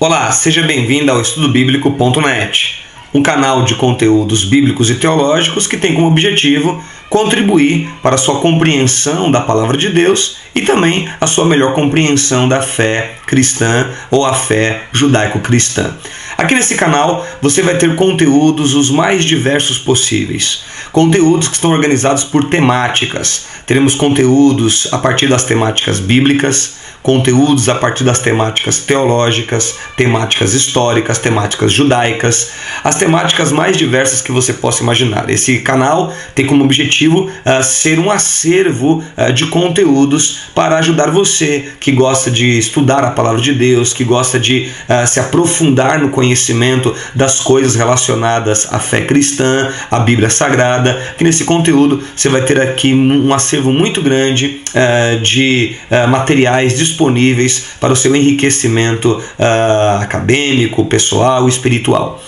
Olá, seja bem-vindo ao EstudoBíblico.net, um canal de conteúdos bíblicos e teológicos que tem como objetivo contribuir para a sua compreensão da Palavra de Deus e também a sua melhor compreensão da fé cristã ou a fé judaico-cristã. Aqui nesse canal você vai ter conteúdos os mais diversos possíveis. Conteúdos que estão organizados por temáticas. Teremos conteúdos a partir das temáticas bíblicas, conteúdos a partir das temáticas teológicas, temáticas históricas, temáticas judaicas, as temáticas mais diversas que você possa imaginar. Esse canal tem como objetivo ser um acervo de conteúdos para ajudar você que gosta de estudar a Palavra de Deus, que gosta de se aprofundar no conhecimento das coisas relacionadas à fé cristã, à Bíblia Sagrada, que nesse conteúdo você vai ter aqui um acervo muito grande de materiais disponíveis para o seu enriquecimento acadêmico, pessoal e espiritual.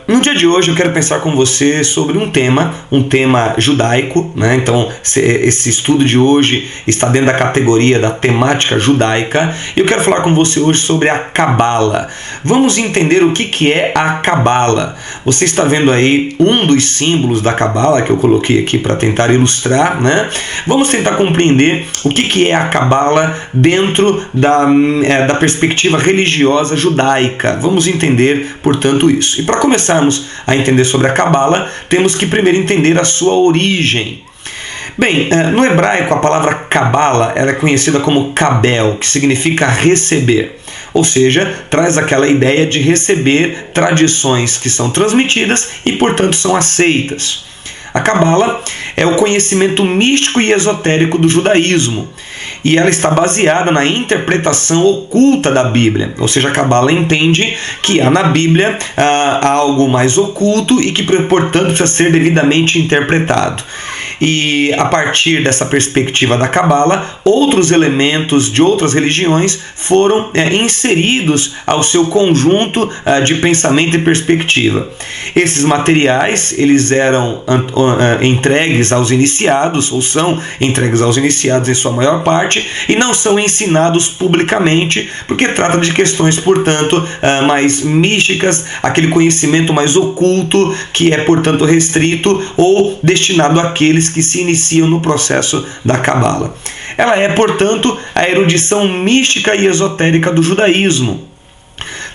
No dia de hoje eu quero pensar com você sobre um tema judaico, né? Então esse estudo de hoje está dentro da categoria da temática judaica e eu quero falar com você hoje sobre a Cabala. Vamos entender o que é a Cabala. Você está vendo aí um dos símbolos da Cabala que eu coloquei aqui para tentar ilustrar, né? Vamos tentar compreender o que é a Cabala dentro da perspectiva religiosa judaica. Vamos entender, portanto, isso. Para começarmos a entender sobre a Cabala, temos que primeiro entender a sua origem. Bem, no hebraico a palavra Cabala é conhecida como Kabel, que significa receber. Ou seja, traz aquela ideia de receber tradições que são transmitidas e, portanto, são aceitas. A Cabala é o conhecimento místico e esotérico do judaísmo e ela está baseada na interpretação oculta da Bíblia. Ou seja, a Cabala entende que há na Bíblia algo mais oculto e que, portanto, precisa ser devidamente interpretado. E a partir dessa perspectiva da Cabala, outros elementos de outras religiões foram inseridos ao seu conjunto de pensamento e perspectiva. Esses materiais eles eram entregues aos iniciados, ou são entregues aos iniciados em sua maior parte, e não são ensinados publicamente, porque trata de questões, portanto, mais místicas, aquele conhecimento mais oculto, que é, portanto, restrito ou destinado àqueles que se iniciam no processo da Cabala. Ela é, portanto, a erudição mística e esotérica do judaísmo,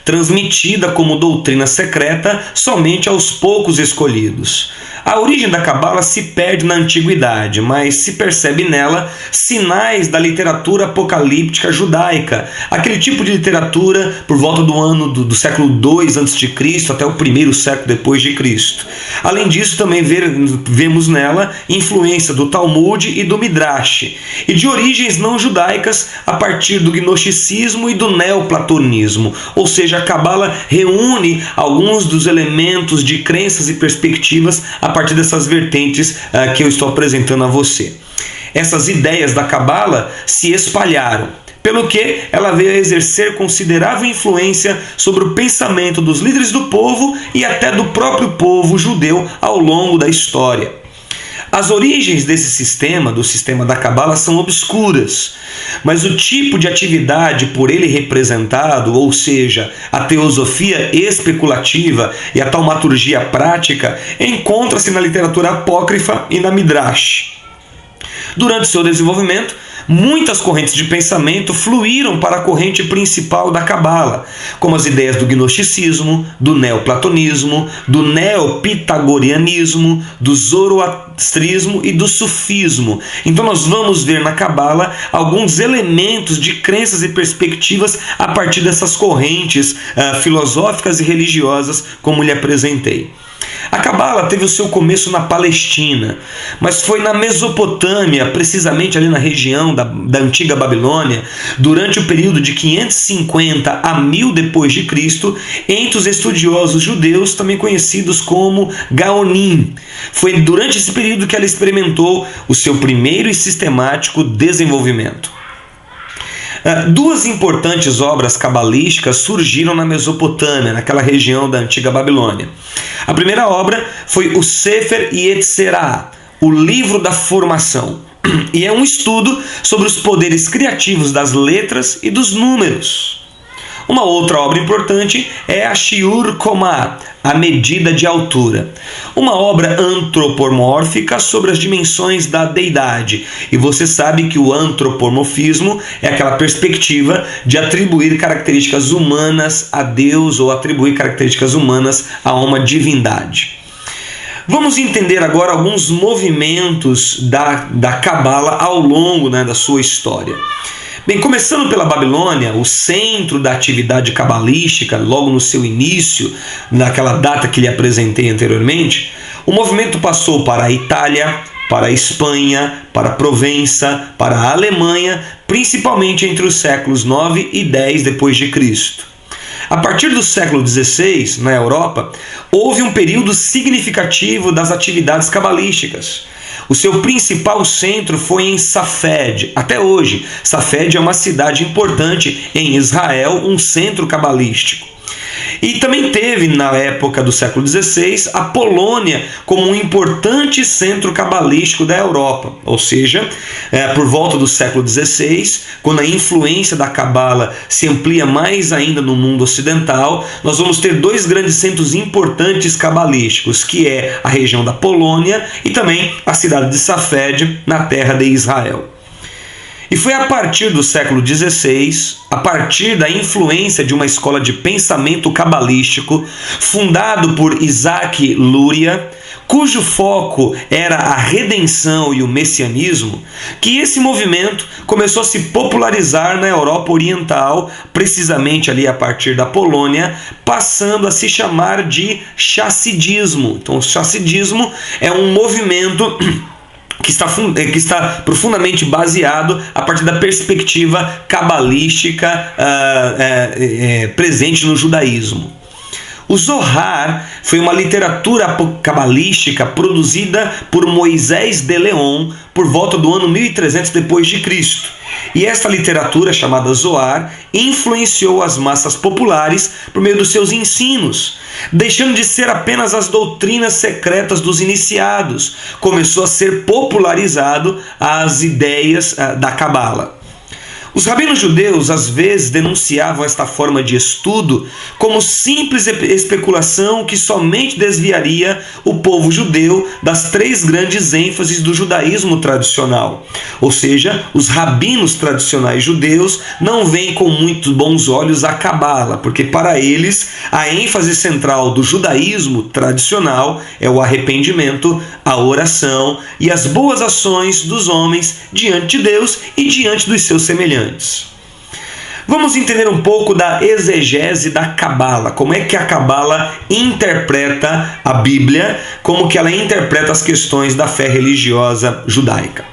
transmitida como doutrina secreta somente aos poucos escolhidos. A origem da Cabala se perde na antiguidade, mas se percebe nela sinais da literatura apocalíptica judaica, aquele tipo de literatura por volta do ano do século II a.C. até o primeiro século depois de Cristo. Além disso, também vemos nela influência do Talmud e do Midrash, e de origens não judaicas a partir do gnosticismo e do neoplatonismo, ou seja, a Cabala reúne alguns dos elementos de crenças e perspectivas a partir dessas vertentes que eu estou apresentando a você. Essas ideias da Cabala se espalharam, pelo que ela veio a exercer considerável influência sobre o pensamento dos líderes do povo e até do próprio povo judeu ao longo da história. As origens desse sistema, do sistema da Cabala, são obscuras, mas o tipo de atividade por ele representado, ou seja, a teosofia especulativa e a taumaturgia prática, encontra-se na literatura apócrifa e na Midrash. Durante seu desenvolvimento, muitas correntes de pensamento fluíram para a corrente principal da Cabala, como as ideias do gnosticismo, do neoplatonismo, do neopitagorianismo, do zoroastrismo e do sufismo. Então nós vamos ver na Cabala alguns elementos de crenças e perspectivas a partir dessas correntes filosóficas e religiosas, como lhe apresentei. A Cabala teve o seu começo na Palestina, mas foi na Mesopotâmia, precisamente ali na região da antiga Babilônia, durante o período de 550 a 1000 depois de Cristo, entre os estudiosos judeus, também conhecidos como Gaonim. Foi durante esse período que ela experimentou o seu primeiro e sistemático desenvolvimento. Duas importantes obras cabalísticas surgiram na Mesopotâmia, naquela região da antiga Babilônia. A primeira obra foi o Sefer Yetzirah, o livro da formação, e é um estudo sobre os poderes criativos das letras e dos números. Uma outra obra importante é a Shiur Komah, a medida de altura, uma obra antropomórfica sobre as dimensões da deidade. E você sabe que o antropomorfismo é aquela perspectiva de atribuir características humanas a Deus ou atribuir características humanas a uma divindade. Vamos entender agora alguns movimentos da Cabala ao longo, da sua história. Bem, começando pela Babilônia, o centro da atividade cabalística, logo no seu início, naquela data que lhe apresentei anteriormente, o movimento passou para a Itália, para a Espanha, para a Provença, para a Alemanha, principalmente entre os séculos 9 e 10 depois de Cristo. A partir do século XVI, na Europa, houve um período significativo das atividades cabalísticas. O seu principal centro foi em Safed. Até hoje, Safed é uma cidade importante em Israel, um centro cabalístico. E também teve, na época do século XVI, a Polônia como um importante centro cabalístico da Europa. Ou seja, por volta do século XVI, quando a influência da Cabala se amplia mais ainda no mundo ocidental, nós vamos ter dois grandes centros importantes cabalísticos, que é a região da Polônia e também a cidade de Safed, na terra de Israel. E foi a partir do século XVI, a partir da influência de uma escola de pensamento cabalístico, fundado por Isaac Luria, cujo foco era a redenção e o messianismo, que esse movimento começou a se popularizar na Europa Oriental, precisamente ali a partir da Polônia, passando a se chamar de chassidismo. Então, o chassidismo é um movimento que está profundamente baseado a partir da perspectiva cabalística presente no judaísmo. O Zohar foi uma literatura cabalística produzida por Moisés de Leon por volta do ano 1300 depois de Cristo. E esta literatura, chamada Zohar, influenciou as massas populares por meio dos seus ensinos, deixando de ser apenas as doutrinas secretas dos iniciados. Começou a ser popularizado as ideias da Cabala. Os rabinos judeus às vezes denunciavam esta forma de estudo como simples especulação que somente desviaria o povo judeu das três grandes ênfases do judaísmo tradicional. Ou seja, os rabinos tradicionais judeus não veem com muito bons olhos a Cabala, porque para eles a ênfase central do judaísmo tradicional é o arrependimento, a oração e as boas ações dos homens diante de Deus e diante dos seus semelhantes. Vamos entender um pouco da exegese da Cabala, como é que a Cabala interpreta a Bíblia, como que ela interpreta as questões da fé religiosa judaica.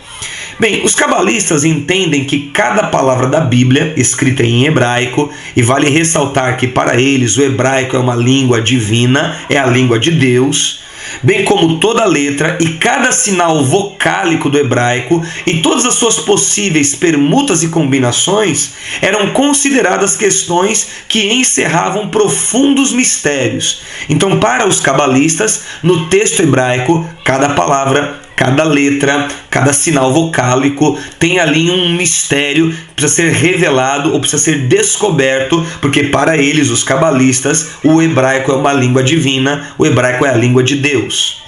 Bem, os cabalistas entendem que cada palavra da Bíblia, escrita em hebraico, e vale ressaltar que para eles o hebraico é uma língua divina, é a língua de Deus, bem como toda letra e cada sinal vocálico do hebraico e todas as suas possíveis permutas e combinações eram consideradas questões que encerravam profundos mistérios. Então, para os cabalistas, no texto hebraico, cada palavra, cada letra, cada sinal vocálico tem ali um mistério que precisa ser revelado ou precisa ser descoberto, porque para eles, os cabalistas, o hebraico é uma língua divina, o hebraico é a língua de Deus.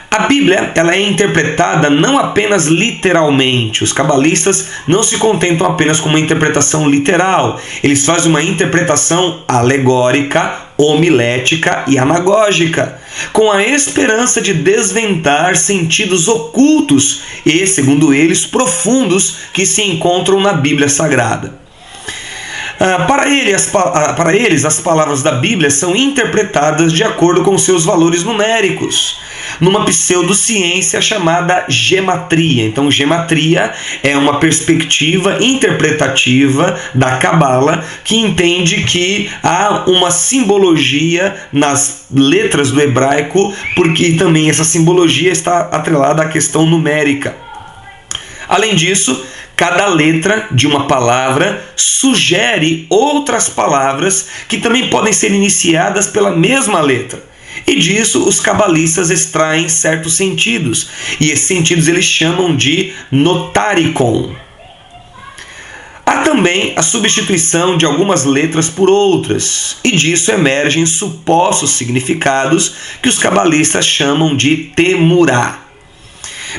A Bíblia ela é interpretada não apenas literalmente. Os cabalistas não se contentam apenas com uma interpretação literal. Eles fazem uma interpretação alegórica, homilética e anagógica, com a esperança de desvendar sentidos ocultos e, segundo eles, profundos que se encontram na Bíblia Sagrada. Para eles, as palavras da Bíblia são interpretadas de acordo com seus valores numéricos, numa pseudociência chamada gematria. Então, gematria é uma perspectiva interpretativa da Cabala que entende que há uma simbologia nas letras do hebraico, porque também essa simbologia está atrelada à questão numérica. Além disso, cada letra de uma palavra sugere outras palavras que também podem ser iniciadas pela mesma letra. E disso os cabalistas extraem certos sentidos. E esses sentidos eles chamam de notaricon. Há também também a substituição de algumas letras por outras, e disso emergem supostos significados que os cabalistas chamam de temurá.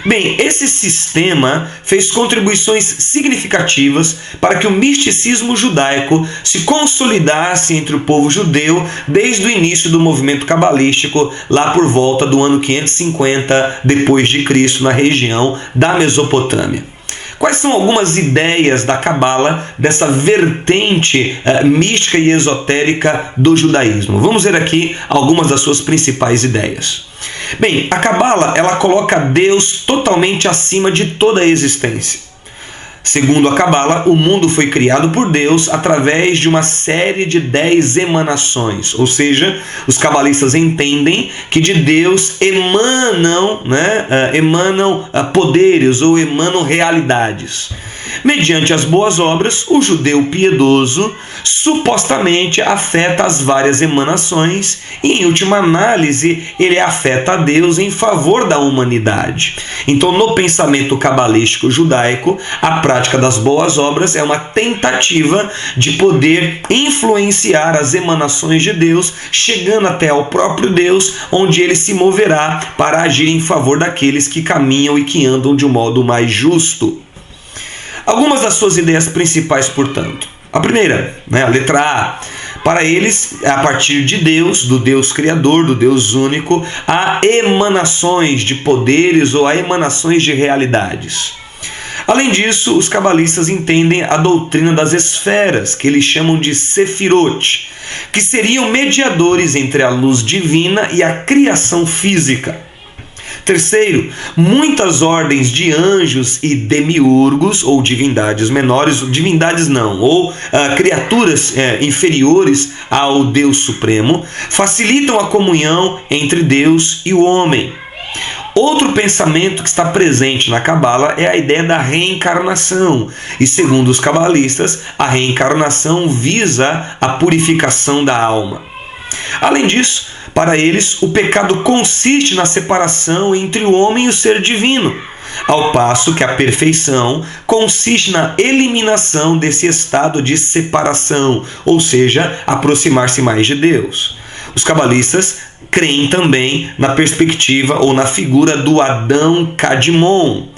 Bem, esse sistema fez contribuições significativas para que o misticismo judaico se consolidasse entre o povo judeu desde o início do movimento cabalístico, lá por volta do ano 550 depois de Cristo, na região da Mesopotâmia. Quais são algumas ideias da Cabala, dessa vertente mística e esotérica do judaísmo? Vamos ver aqui algumas das suas principais ideias. Bem, a Cabala, ela coloca Deus totalmente acima de toda a existência. Segundo a Cabala, o mundo foi criado por Deus através de uma série de 10 emanações, ou seja, os cabalistas entendem que de Deus emanam poderes ou emanam realidades. Mediante as boas obras, o judeu piedoso supostamente afeta as várias emanações e, em última análise, ele afeta a Deus em favor da humanidade. Então, no pensamento cabalístico judaico, a prática das boas obras é uma tentativa de poder influenciar as emanações de Deus, chegando até ao próprio Deus, onde ele se moverá para agir em favor daqueles que caminham e que andam de um modo mais justo. Algumas das suas ideias principais, portanto. A primeira, a letra A. Para eles, a partir de Deus, do Deus Criador, do Deus único, há emanações de poderes ou há emanações de realidades. Além disso, os cabalistas entendem a doutrina das esferas, que eles chamam de sefirot, que seriam mediadores entre a luz divina e a criação física. Terceiro, muitas ordens de anjos e demiurgos, ou divindades menores, divindades não, ou criaturas inferiores ao Deus Supremo, facilitam a comunhão entre Deus e o homem. Outro pensamento que está presente na Cabala é a ideia da reencarnação. E segundo os cabalistas, a reencarnação visa a purificação da alma. Além disso, para eles, o pecado consiste na separação entre o homem e o ser divino, ao passo que a perfeição consiste na eliminação desse estado de separação, ou seja, aproximar-se mais de Deus. Os cabalistas creem também na perspectiva ou na figura do Adão Kadmon,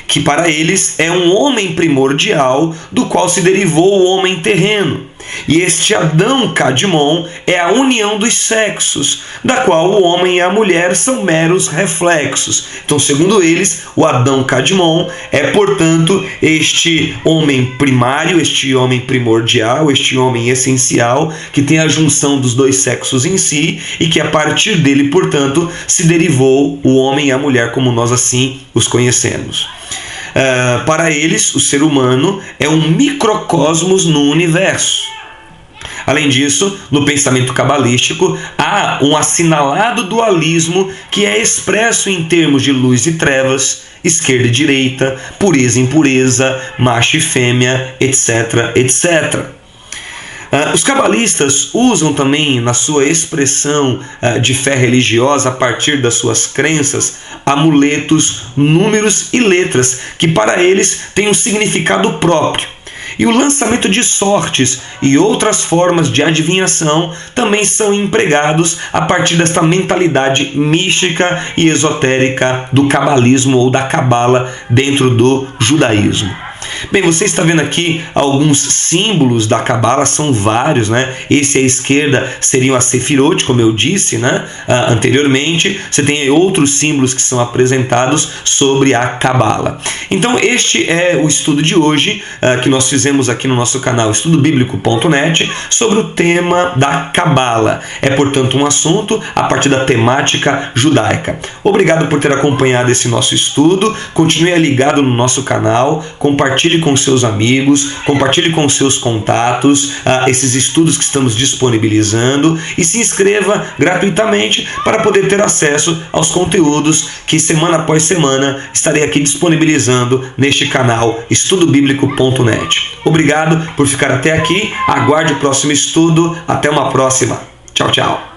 que para eles é um homem primordial do qual se derivou o homem terreno. E este Adão Kadmon é a união dos sexos, da qual o homem e a mulher são meros reflexos. Então, segundo eles, o Adão Kadmon é, portanto, este homem primário, este homem primordial, este homem essencial, que tem a junção dos dois sexos em si e que a partir dele, portanto, se derivou o homem e a mulher como nós assim os conhecemos. Para eles, o ser humano é um microcosmos no universo. Além disso, no pensamento cabalístico, há um assinalado dualismo que é expresso em termos de luz e trevas, esquerda e direita, pureza e impureza, macho e fêmea, etc., etc. Os cabalistas usam também, na sua expressão de fé religiosa, a partir das suas crenças, amuletos, números e letras, que para eles têm um significado próprio. E o lançamento de sortes e outras formas de adivinhação também são empregados a partir desta mentalidade mística e esotérica do cabalismo ou da cabala dentro do judaísmo. Bem, você está vendo aqui alguns símbolos da Cabala, são vários, Esse à esquerda seriam as Sefirot, como eu disse, anteriormente. Você tem outros símbolos que são apresentados sobre a Cabala. Então, este é o estudo de hoje que nós fizemos aqui no nosso canal estudobiblico.net sobre o tema da Cabala. É, portanto, um assunto a partir da temática judaica. Obrigado por ter acompanhado esse nosso estudo. Continue ligado no nosso canal, compartilhe com seus amigos, compartilhe com seus contatos esses estudos que estamos disponibilizando e se inscreva gratuitamente para poder ter acesso aos conteúdos que semana após semana estarei aqui disponibilizando neste canal estudobiblico.net. Obrigado por ficar até aqui, aguarde o próximo estudo, até uma próxima. Tchau, tchau.